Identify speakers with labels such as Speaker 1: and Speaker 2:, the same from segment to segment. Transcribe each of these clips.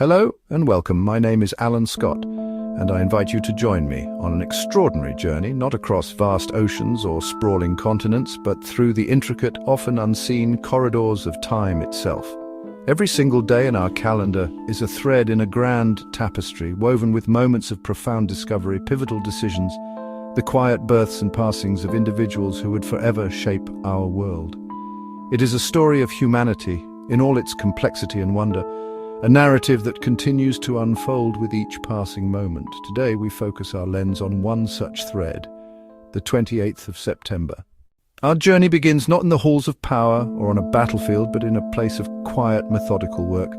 Speaker 1: Hello and welcome. My name is Alan Scott, and I invite you to join me on an extraordinary journey, not across vast oceans or sprawling continents, but through the intricate, often unseen corridors of time itself. Every single day in our calendar is a thread in a grand tapestry woven with moments of profound discovery, pivotal decisions, the quiet births and passings of individuals who would forever shape our world. It is a story of humanity in all its complexity and wonder, a narrative that continues to unfold with each passing moment. Today we focus our lens on one such thread, the 28th of September. Our journey begins not in the halls of power or on a battlefield, but in a place of quiet, methodical work,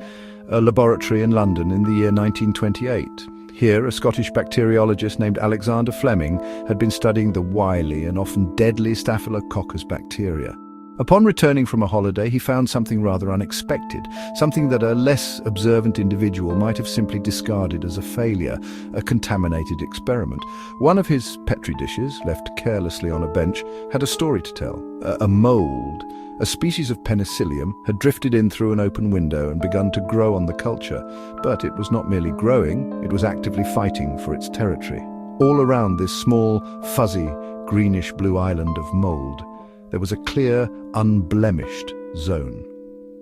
Speaker 1: a laboratory in London in the year 1928. Here, a Scottish bacteriologist named Alexander Fleming had been studying the wily and often deadly Staphylococcus bacteria. Upon returning from a holiday, he found something rather unexpected, something that a less observant individual might have simply discarded as a failure, a contaminated experiment. One of his petri dishes, left carelessly on a bench, had a story to tell. A mold, a species of penicillium, had drifted in through an open window and begun to grow on the culture. But it was not merely growing, it was actively fighting for its territory. All around this small, fuzzy, greenish-blue island of mold, there was a clear, unblemished zone.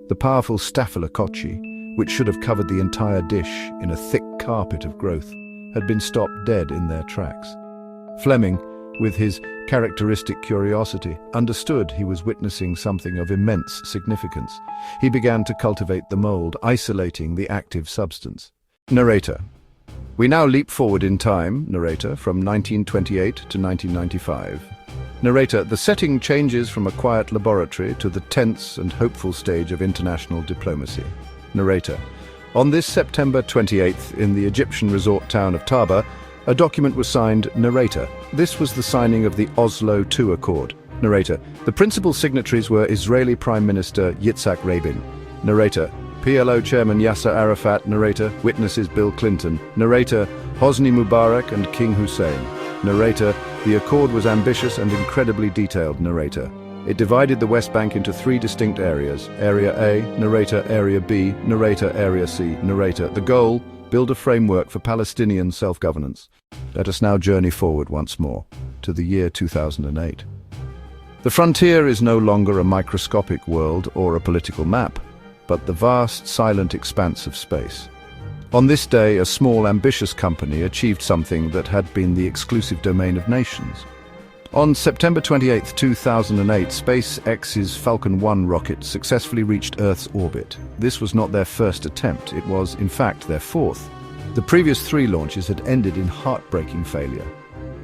Speaker 1: The powerful Staphylococci, which should have covered the entire dish in a thick carpet of growth, had been stopped dead in their tracks. Fleming, with his characteristic curiosity, understood he was witnessing something of immense significance. He began to cultivate the mold, isolating the active substance. Narrator. We now leap forward in time, narrator, from 1928 to 1995. Narrator, the setting changes from a quiet laboratory to the tense and hopeful stage of international diplomacy. Narrator, on this September 28th, in the Egyptian resort town of Taba, a document was signed. Narrator, this was the signing of the Oslo II Accord. Narrator, the principal signatories were Israeli Prime Minister Yitzhak Rabin. Narrator, PLO Chairman Yasser Arafat. Narrator, witnesses Bill Clinton. Narrator, Hosni Mubarak and King Hussein. Narrator, the accord was ambitious and incredibly detailed. Narrator, it divided the West Bank into three distinct areas. Area A, narrator, Area B, narrator, Area C. Narrator, the goal, build a framework for Palestinian self-governance. Let us now journey forward once more to the year 2008. The frontier is no longer a microscopic world or a political map, but the vast, silent expanse of space. On this day, a small, ambitious company achieved something that had been the exclusive domain of nations. On September 28, 2008, SpaceX's Falcon 1 rocket successfully reached Earth's orbit. This was not their first attempt, it was, in fact, their fourth. The previous three launches had ended in heartbreaking failure.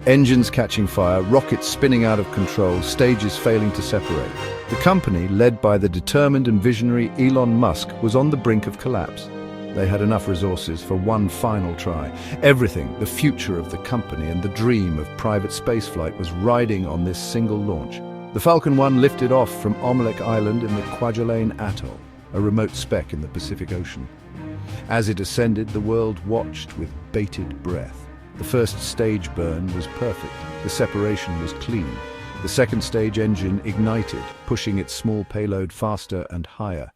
Speaker 1: Engines catching fire, rockets spinning out of control, stages failing to separate. The company, led by the determined and visionary Elon Musk, was on the brink of collapse. They had enough resources for one final try. Everything, the future of the company and the dream of private spaceflight, was riding on this single launch. The Falcon 1 lifted off from Omelek Island in the Kwajalein Atoll, a remote speck in the Pacific Ocean. As it ascended, the world watched with bated breath. The first stage burn was perfect. The separation was clean. The second stage engine ignited, pushing its small payload faster and higher.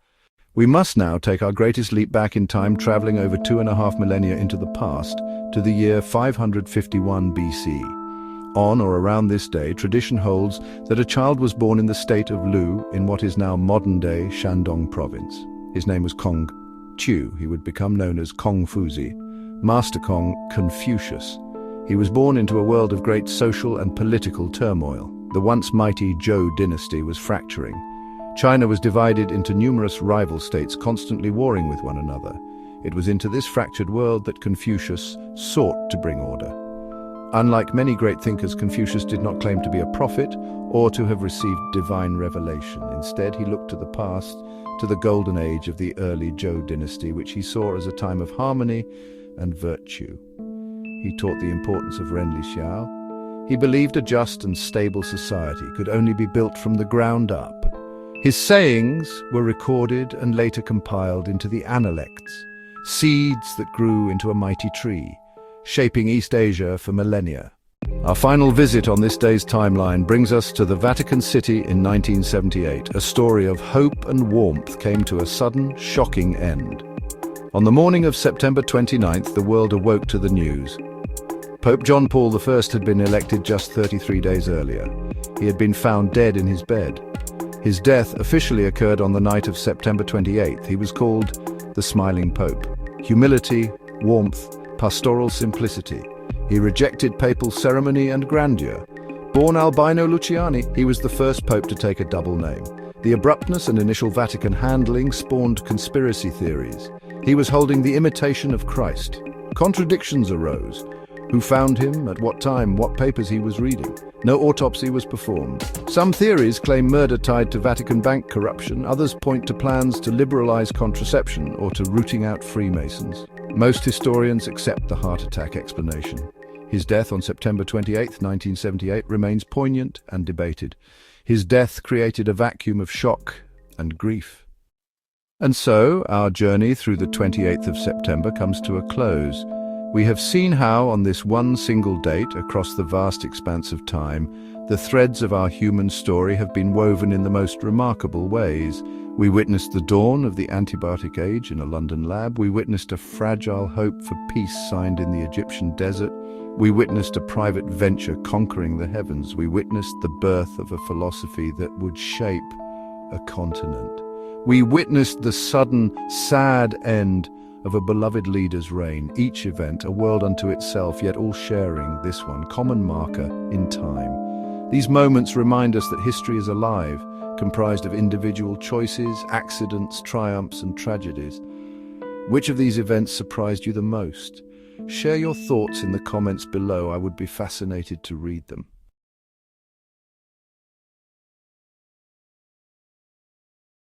Speaker 1: We must now take our greatest leap back in time, traveling over 2.5 millennia into the past, to the year 551 BC. On or around this day, tradition holds that a child was born in the state of Lu in what is now modern-day Shandong province. His name was Kong Chu. He would become known as Kong Fuzi, Master Kong Confucius. He was born into a world of great social and political turmoil. The once mighty Zhou dynasty was fracturing. China was divided into numerous rival states, constantly warring with one another. It was into this fractured world that Confucius sought to bring order. Unlike many great thinkers, Confucius did not claim to be a prophet or to have received divine revelation. Instead, he looked to the past, to the golden age of the early Zhou dynasty, which he saw as a time of harmony and virtue. He taught the importance of Renli Xiao. He believed a just and stable society could only be built from the ground up. His sayings were recorded and later compiled into the Analects, seeds that grew into a mighty tree, shaping East Asia for millennia. Our final visit on this day's timeline brings us to the Vatican City in 1978. A story of hope and warmth came to a sudden, shocking end. On the morning of September 29th, the world awoke to the news. Pope John Paul I had been elected just 33 days earlier. He had been found dead in his bed. His death officially occurred on the night of September 28th. He was called the Smiling Pope. Humility, warmth, pastoral simplicity. He rejected papal ceremony and grandeur. Born Albino Luciani, he was the first pope to take a double name. The abruptness and initial Vatican handling spawned conspiracy theories. He was holding the imitation of Christ. Contradictions arose. Who found him, at what time, what papers he was reading. No autopsy was performed. Some theories claim murder tied to Vatican bank corruption. Others point to plans to liberalize contraception or to rooting out Freemasons. Most historians accept the heart attack explanation. His death on September 28, 1978, remains poignant and debated. His death created a vacuum of shock and grief. And so, our journey through the 28th of September comes to a close. We have seen how, on this one single date, across the vast expanse of time, the threads of our human story have been woven in the most remarkable ways. We witnessed the dawn of the antibiotic age in a London lab. We witnessed a fragile hope for peace signed in the Egyptian desert. We witnessed a private venture conquering the heavens. We witnessed the birth of a philosophy that would shape a continent. We witnessed the sudden, sad end of a beloved leader's reign, each event a world unto itself, yet all sharing this one common marker in time. These moments remind us that history is alive, comprised of individual choices, accidents, triumphs, and tragedies. Which of these events surprised you the most? Share your thoughts in the comments below. I would be fascinated to read them.